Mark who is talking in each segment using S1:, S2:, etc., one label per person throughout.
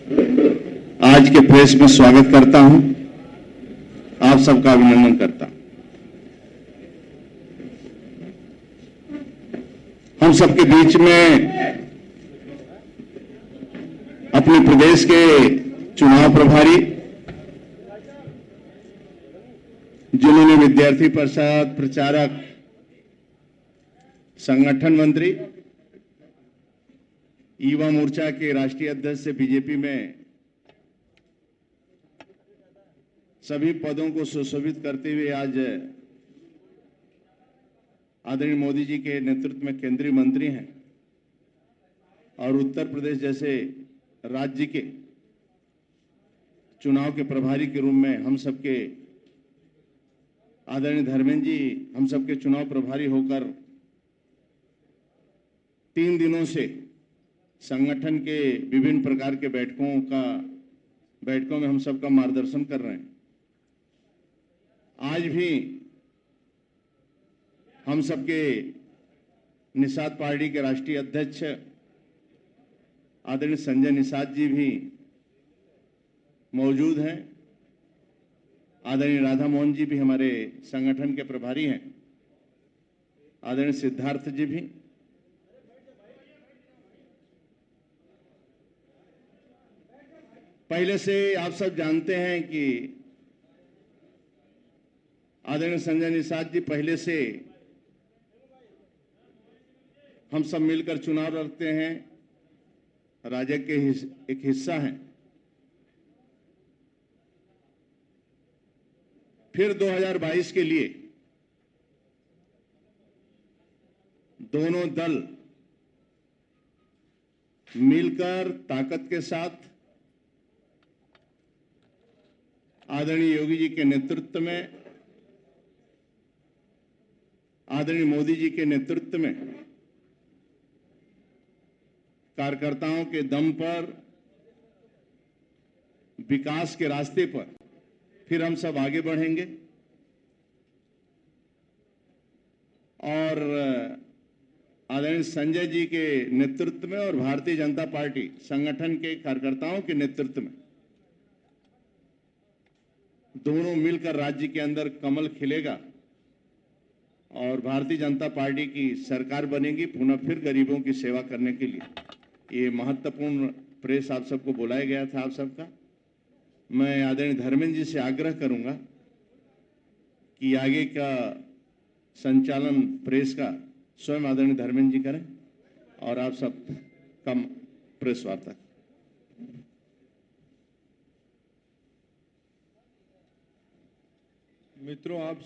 S1: आज के प्रेस में स्वागत करता हूं, आप सबका अभिनंदन करता हूं। हम सबके बीच में अपने प्रदेश के चुनाव प्रभारी, जिन्होंने विद्यार्थी परिषद, प्रचारक, संगठन मंत्री, युवा मोर्चा के राष्ट्रीय अध्यक्ष से बीजेपी में सभी पदों को सुशोभित करते हुए आज आदरणीय मोदी जी के नेतृत्व में केंद्रीय मंत्री हैं और उत्तर प्रदेश जैसे राज्य के चुनाव के प्रभारी के रूप में हम सबके आदरणीय धर्मेंद्र जी हम सबके चुनाव प्रभारी होकर 3 दिनों से संगठन के विभिन्न प्रकार के बैठकों में हम सबका मार्गदर्शन कर रहे हैं। आज भी हम सबके निषाद पार्टी के राष्ट्रीय अध्यक्ष आदरणीय संजय निषाद जी भी मौजूद हैं। आदरणीय राधा मोहन जी भी हमारे संगठन के प्रभारी हैं। आदरणीय सिद्धार्थ जी भी। पहले से आप सब जानते हैं कि आदरणीय संजय निषाद जी पहले से हम सब मिलकर चुनाव लड़ते हैं, राजग के एक हिस्सा हैं। फिर 2022 के लिए दोनों दल मिलकर ताकत के साथ आदरणीय योगी जी के नेतृत्व में, आदरणीय मोदी जी के नेतृत्व में कार्यकर्ताओं के दम पर विकास के रास्ते पर फिर हम सब आगे बढ़ेंगे और आदरणीय संजय जी के नेतृत्व में और भारतीय जनता पार्टी संगठन के कार्यकर्ताओं के नेतृत्व में दोनों मिलकर राज्य के अंदर कमल खिलेगा और भारतीय जनता पार्टी की सरकार बनेगी पुनः फिर गरीबों की सेवा करने के लिए। ये महत्वपूर्ण प्रेस आप सबको बुलाया गया था। आप सबका मैं आदरणीय धर्मेंद्र जी से आग्रह करूंगा कि आगे का संचालन प्रेस का स्वयं आदरणीय धर्मेंद्र जी करें और आप सब कम प्रेस वार्ता।
S2: मित्रों, आप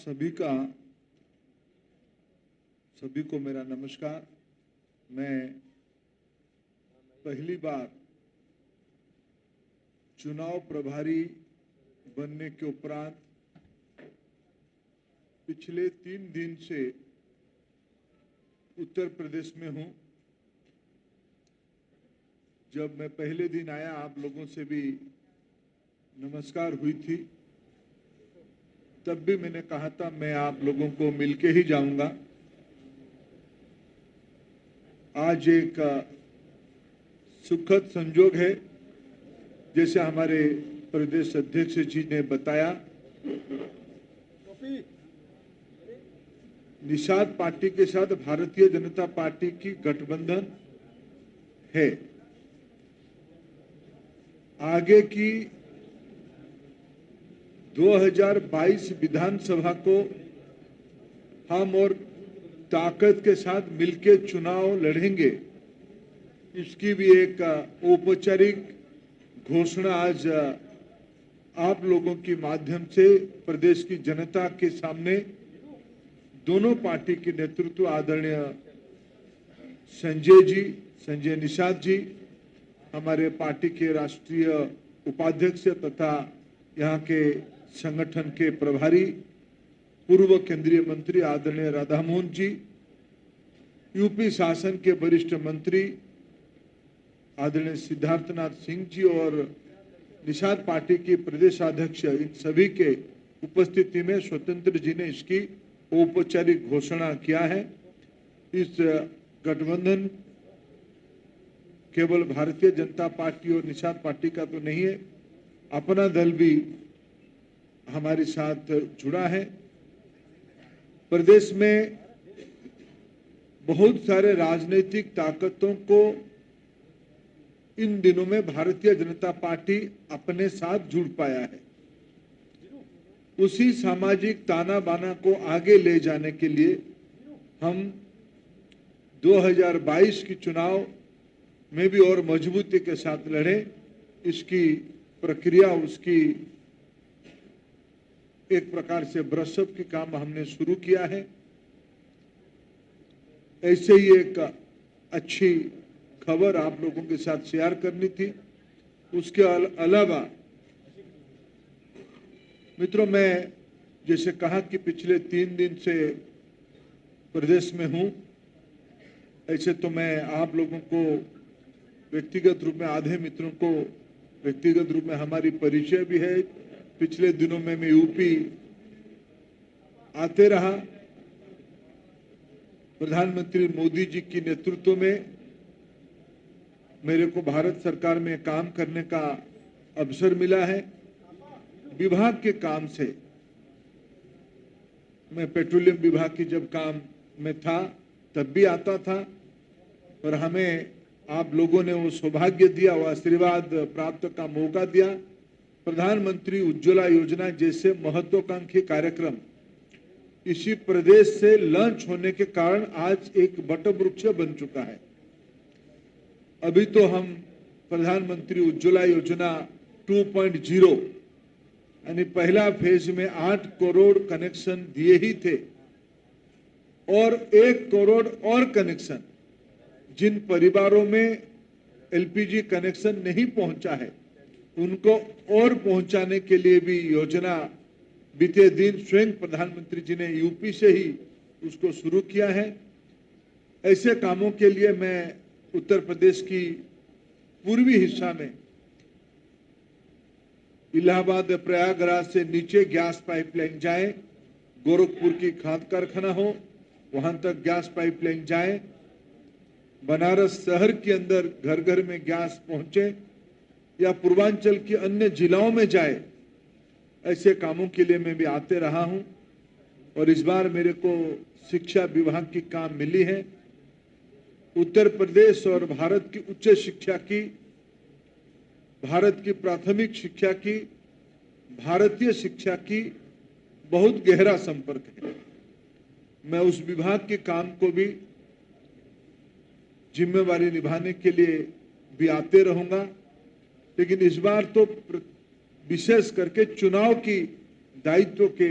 S2: सभी को मेरा नमस्कार। मैं पहली बार चुनाव प्रभारी बनने के उपरांत पिछले 3 दिन से उत्तर प्रदेश में हूं। जब मैं पहले दिन आया आप लोगों से भी नमस्कार हुई थी, तब भी मैंने कहा था मैं आप लोगों को मिलके ही जाऊंगा। आज एक सुखद संजोग है, जैसे हमारे प्रदेश अध्यक्ष जी ने बताया, निषाद पार्टी के साथ भारतीय जनता पार्टी की गठबंधन है। आगे की 2022 विधानसभा को हम और ताकत के साथ मिलकर चुनाव लड़ेंगे, इसकी भी एक औपचारिक घोषणा आज आप लोगों के माध्यम से प्रदेश की जनता के सामने दोनों पार्टी के नेतृत्व आदरणीय संजय निषाद जी, हमारे पार्टी के राष्ट्रीय उपाध्यक्ष तथा यहाँ के संगठन के प्रभारी, पूर्व केंद्रीय मंत्री आदरणीय राधा मोहन जी, यूपी शासन के वरिष्ठ मंत्री आदरणीय सिद्धार्थनाथ सिंह जी और निषाद पार्टी के प्रदेशाध्यक्ष, इन सभी के उपस्थिति में स्वतंत्र जी ने इसकी औपचारिक घोषणा किया है। इस गठबंधन केवल भारतीय जनता पार्टी और निषाद पार्टी का तो नहीं है, अपना दल भी हमारे साथ जुड़ा है। प्रदेश में बहुत सारे राजनीतिक ताकतों को इन दिनों में भारतीय जनता पार्टी अपने साथ जुड़ पाया है। उसी सामाजिक ताना बाना को आगे ले जाने के लिए हम 2022 की चुनाव में भी और मजबूती के साथ लड़े। इसकी प्रक्रिया, उसकी एक प्रकार से ब्रशअप की काम हमने शुरू किया है। ऐसे ही एक अच्छी खबर आप लोगों के साथ शेयर करनी थी। उसके अलावा मित्रों, मैं जैसे कहा कि पिछले 3 दिन से प्रदेश में हूं, ऐसे तो मैं आप लोगों को व्यक्तिगत रूप में, आधे मित्रों को व्यक्तिगत रूप में हमारी परिचय भी है। पिछले दिनों में मैं यूपी आते रहा। प्रधानमंत्री मोदी जी की नेतृत्व में मेरे को भारत सरकार में काम करने का अवसर मिला है। विभाग के काम से मैं पेट्रोलियम विभाग की जब काम में था तब भी आता था, और हमें आप लोगों ने वो सौभाग्य दिया, वो आशीर्वाद प्राप्त का मौका दिया। प्रधानमंत्री उज्ज्वला योजना जैसे महत्वाकांक्षी कार्यक्रम इसी प्रदेश से लॉन्च होने के कारण आज एक वटवृक्ष बन चुका है। अभी तो हम प्रधानमंत्री उज्ज्वला योजना 2.0 यानी पहला फेज में 8 करोड़ कनेक्शन दिए ही थे, और 1 करोड़ और कनेक्शन जिन परिवारों में एलपीजी कनेक्शन नहीं पहुंचा है उनको और पहुंचाने के लिए भी योजना बीते दिन स्वयं प्रधानमंत्री जी ने यूपी से ही उसको शुरू किया है। ऐसे कामों के लिए मैं उत्तर प्रदेश की पूर्वी हिस्सा में इलाहाबाद प्रयागराज से नीचे गैस पाइपलाइन जाए, गोरखपुर की खाद कारखाना हो वहां तक गैस पाइपलाइन जाए, बनारस शहर के अंदर घर घर में गैस पहुंचे, या पूर्वांचल के अन्य जिलाओं में जाए, ऐसे कामों के लिए मैं भी आते रहा हूं। और इस बार मेरे को शिक्षा विभाग की काम मिली है। उत्तर प्रदेश और भारत की उच्च शिक्षा की, भारत की प्राथमिक शिक्षा की, भारतीय शिक्षा की बहुत गहरा संपर्क है। मैं उस विभाग के काम को भी जिम्मेवारी निभाने के लिए भी आते रहूंगा, लेकिन इस बार तो विशेष करके चुनाव की दायित्व के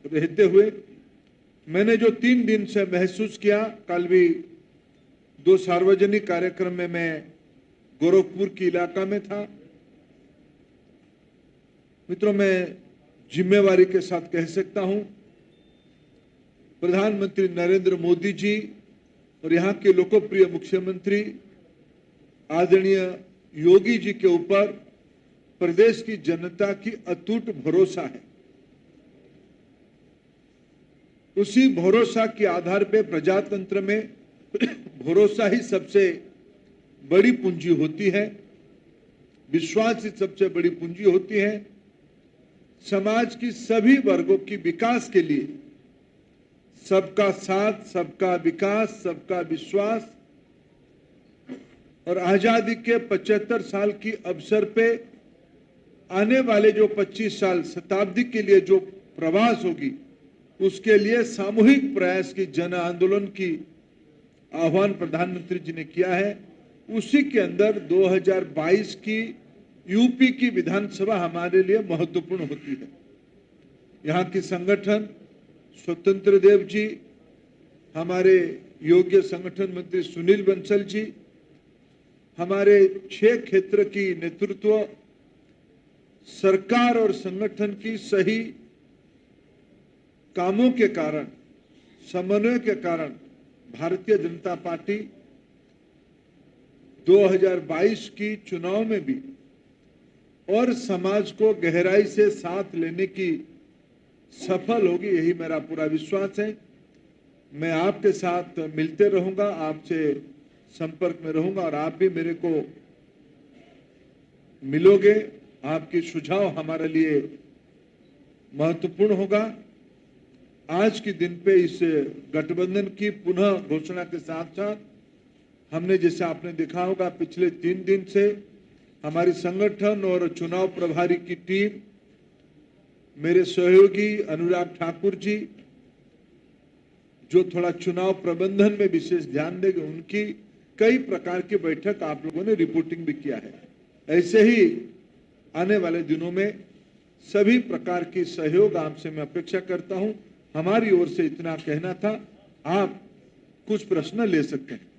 S2: रहते हुए मैंने जो 3 दिन से महसूस किया, कल भी 2 सार्वजनिक कार्यक्रम में मैं गोरखपुर के इलाका में था। मित्रों, मैं जिम्मेवारी के साथ कह सकता हूं, प्रधानमंत्री नरेंद्र मोदी जी और यहाँ के लोकप्रिय मुख्यमंत्री आदरणीय योगी जी के ऊपर प्रदेश की जनता की अटूट भरोसा है। उसी भरोसा के आधार पे प्रजातंत्र में भरोसा ही सबसे बड़ी पूंजी होती है, विश्वास ही सबसे बड़ी पूंजी होती है। समाज की सभी वर्गों की विकास के लिए सबका साथ, सबका विकास, सबका विश्वास, और आजादी के 75 साल की अवसर पे आने वाले जो 25 साल शताब्दी के लिए जो प्रवास होगी, उसके लिए सामूहिक प्रयास की जन आंदोलन की आह्वान प्रधानमंत्री जी ने किया है। उसी के अंदर 2022 की यूपी की विधानसभा हमारे लिए महत्वपूर्ण होती है। यहाँ की संगठन स्वतंत्र देव जी, हमारे योग्य संगठन मंत्री सुनील बंसल जी, हमारे 6 क्षेत्र की नेतृत्व, सरकार और संगठन की सही कामों के कारण, समन्वय के कारण भारतीय जनता पार्टी 2022 की चुनाव में भी और समाज को गहराई से साथ लेने की सफल होगी, यही मेरा पूरा विश्वास है। मैं आपके साथ मिलते रहूंगा, आपसे संपर्क में रहूंगा और आप भी मेरे को मिलोगे। आपके सुझाव हमारे लिए महत्वपूर्ण होगा। आज के दिन पे इस गठबंधन की पुनः घोषणा के साथ साथ हमने, जैसे आपने देखा होगा, पिछले 3 दिन से हमारी संगठन और चुनाव प्रभारी की टीम, मेरे सहयोगी अनुराग ठाकुर जी, जो थोड़ा चुनाव प्रबंधन में विशेष ध्यान देंगे, उनकी कई प्रकार की बैठक आप लोगों ने रिपोर्टिंग भी किया है। ऐसे ही आने वाले दिनों में सभी प्रकार की सहयोग आपसे मैं अपेक्षा करता हूं। हमारी ओर से इतना कहना था। आप कुछ प्रश्न ले सकते हैं।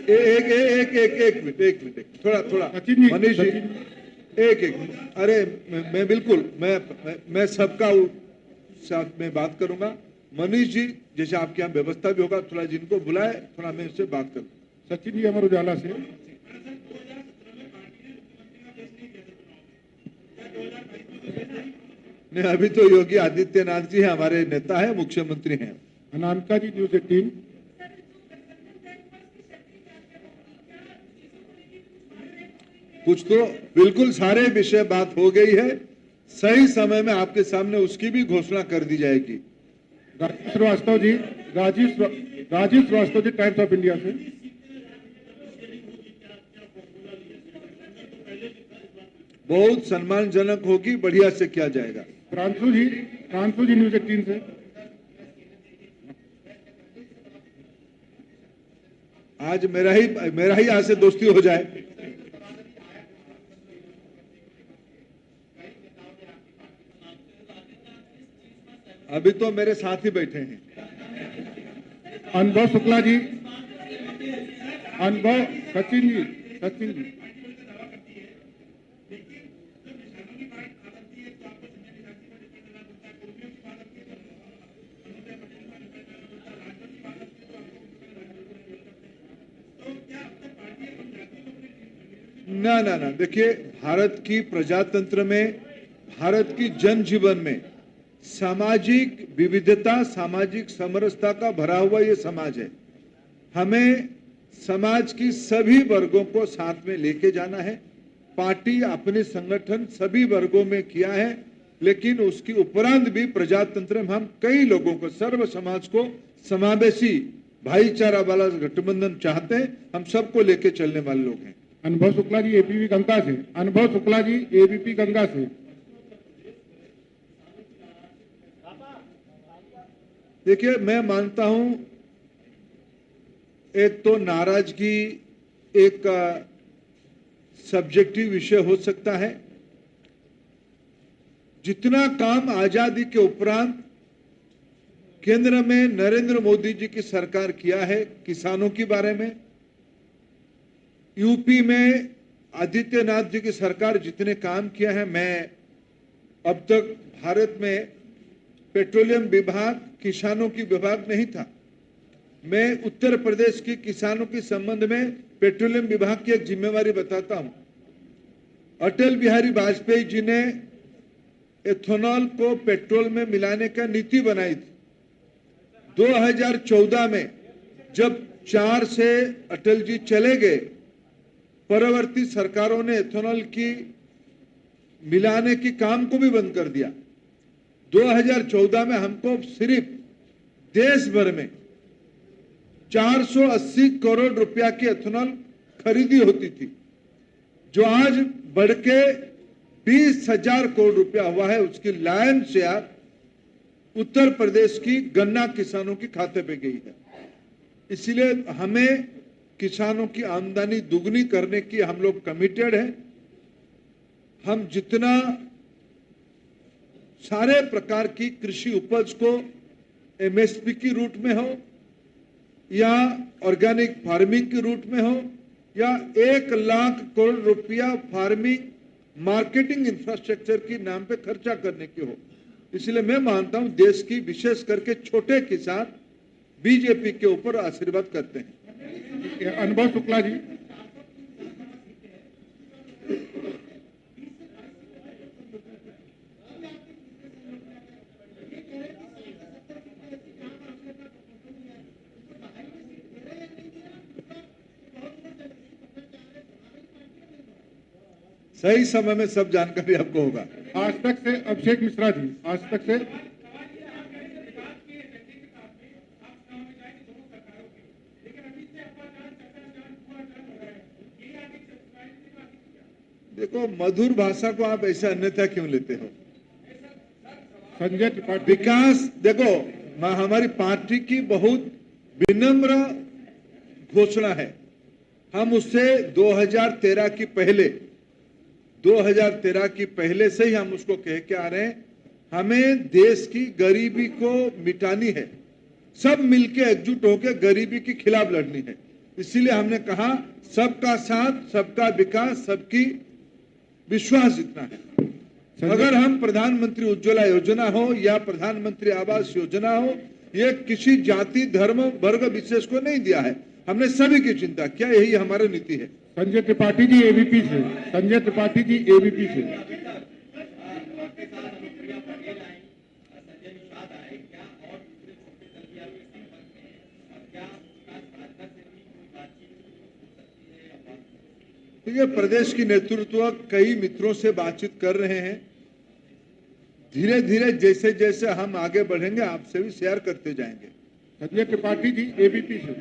S2: एक मिनट थोड़ा मनीष जी, एक मिनट। अरे मैं बिल्कुल मैं सबका साथ में बात करूंगा। मनीष जी, जैसे आपके यहाँ व्यवस्था भी होगा, थोड़ा जिनको बुलाए, थोड़ा मैं उससे बात करूँ।
S3: सचिन जी अमर उजाला से।
S2: नहीं, अभी तो योगी आदित्यनाथ जी है, हमारे नेता है, मुख्यमंत्री हैं।
S3: अनामिका जी न्यूज 18।
S2: कुछ तो बिल्कुल सारे विषय बात हो गई है। सही समय में आपके सामने उसकी भी घोषणा कर दी जाएगी।
S3: Rajiv Srivastava ji, Rajiv Srivastava ji, times of India से।
S2: बहुत सम्मानजनक होगी, बढ़िया से किया जाएगा।
S3: प्रांशु जी न्यूज 18 से।
S2: आज मेरा ही यहाँ से दोस्ती हो जाए। अभी तो मेरे साथ ही बैठे हैं।
S3: अनुभव शुक्ला जी, सचिन जी।
S2: ना, देखिए, भारत की प्रजातंत्र में, भारत की जनजीवन में सामाजिक विविधता, सामाजिक समरसता का भरा हुआ ये समाज है। हमें समाज की सभी वर्गों को साथ में लेके जाना है। पार्टी अपने संगठन सभी वर्गों में किया है, लेकिन उसकी उपरांत भी प्रजातंत्र में हम कई लोगों को, सर्व समाज को समावेशी भाईचारा वाला गठबंधन चाहते हैं। हम सबको लेके चलने वाले लोग हैं।
S3: अनुभव शुक्ला जी एबीपी गंगा से। अनुभव शुक्ला जी एबीपी गंगा से।
S2: देखिए, मैं मानता हूं, एक तो नाराजगी एक सब्जेक्टिव विषय हो सकता है। जितना काम आजादी के उपरांत केंद्र में नरेंद्र मोदी जी की सरकार किया है किसानों के बारे में, यूपी में आदित्यनाथ जी की सरकार जितने काम किया है, मैं अब तक भारत में पेट्रोलियम विभाग, किसानों की विभाग नहीं था। मैं उत्तर प्रदेश की किसानों के संबंध में पेट्रोलियम विभाग की एक जिम्मेवारी बताता हूं। अटल बिहारी वाजपेयी जी ने एथेनॉल को पेट्रोल में मिलाने का नीति बनाई थी। 2014 में जब 4 से अटल जी चले गए, परवर्ती सरकारों ने एथेनॉल की मिलाने की काम को भी बंद कर दिया। 2014 में हमको सिर्फ देश भर में 480 करोड़ रुपया की एथेनॉल खरीदी होती थी, जो आज बढ़ के 20,000 करोड़ रुपया हुआ है। उसकी लायन शेयर उत्तर प्रदेश की गन्ना किसानों के खाते पे गई है। इसलिए हमें किसानों की आमदनी दुगनी करने की हम लोग कमिटेड हैं। हम जितना सारे प्रकार की कृषि उपज को एमएसपी की रूट में हो या ऑर्गेनिक फार्मिंग की रूट में हो या 1 लाख करोड़ रुपया फार्मिंग मार्केटिंग इंफ्रास्ट्रक्चर के नाम पे खर्चा करने की हो। इसलिए मैं मानता हूं, देश की विशेष करके छोटे किसान बीजेपी के ऊपर आशीर्वाद करते हैं।
S3: अनुभव शुक्ला जी।
S2: सही समय में सब जानकारी आपको होगा।
S3: आज तक से अभिषेक मिश्रा जी, आज तक से
S2: देखो, मधुर भाषा को आप ऐसे अन्यथा क्यों लेते हो?
S3: संजय त्रिपाठी
S2: विकास, देखो, हमारी पार्टी की बहुत विनम्र घोषणा है। हम उससे 2013 की पहले से ही हम उसको कह के आ रहे हैं, हमें देश की गरीबी को मिटानी है, सब मिलके एकजुट होकर गरीबी के खिलाफ लड़नी है। इसीलिए हमने कहा सबका साथ, सबका विकास, सबकी विश्वास जितना है। अगर हम प्रधानमंत्री उज्ज्वला योजना हो या प्रधानमंत्री आवास योजना हो, ये किसी जाति, धर्म, वर्ग विशेष को नहीं दिया है, हमने सभी की चिंता किया, यही हमारी नीति है।
S3: संजय त्रिपाठी जी एबीपी से, संजय त्रिपाठी जी एबीपी से।
S2: ये प्रदेश की नेतृत्व कई मित्रों से बातचीत कर रहे हैं। धीरे धीरे जैसे जैसे हम आगे बढ़ेंगे आपसे भी शेयर करते जाएंगे।
S3: संजय त्रिपाठी जी एबीपी से।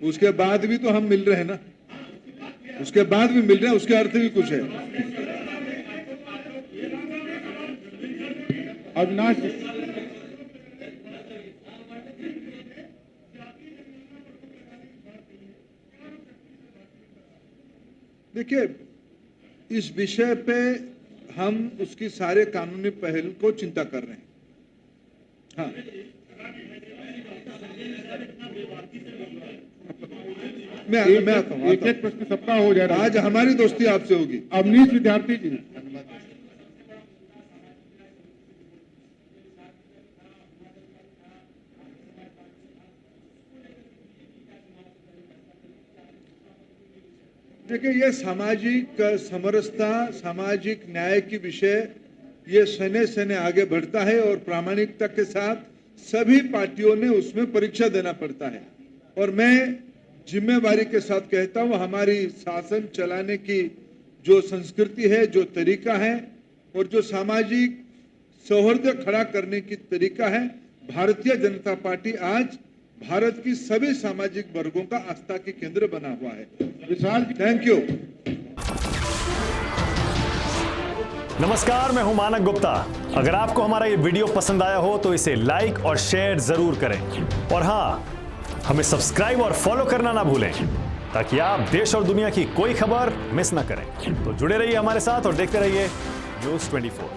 S2: उसके बाद भी तो हम मिल रहे हैं ना, उसके बाद भी मिल रहे हैं, उसके अर्थ भी कुछ है।
S3: अविनाश,
S2: देखिए, इस विषय पे हम उसकी सारे कानूनी पहलू को चिंता कर रहे हैं। हाँ, मैं आता हूँ।
S3: एक प्रश्न सबका हो जा रहा है।
S2: आज हमारी दोस्ती आपसे होगी।
S3: अवनीश विद्यार्थी जी।
S2: देखिए, ये सामाजिक समरसता, सामाजिक न्याय की विषय, ये सने सने आगे बढ़ता है और प्रामाणिकता के साथ सभी पार्टियों ने उसमें परीक्षा देना पड़ता है। और मैं जिम्मेवारी के साथ कहता हूं, हमारी शासन चलाने की जो संस्कृति है, जो तरीका है और जो सामाजिक सौहार्द खड़ा करने की तरीका है, भारतीय जनता पार्टी आज भारत की सभी सामाजिक वर्गों का आस्था के केंद्र बना हुआ है।
S3: विशाल जी,
S2: थैंक यू।
S4: नमस्कार, मैं हूं मानक गुप्ता। अगर आपको हमारा ये वीडियो पसंद आया हो तो इसे लाइक और शेयर जरूर करें, और हाँ, हमें सब्सक्राइब और फॉलो करना ना भूलें ताकि आप देश और दुनिया की कोई खबर मिस ना करें। तो जुड़े रहिए हमारे साथ और देखते रहिए न्यूज़ 24।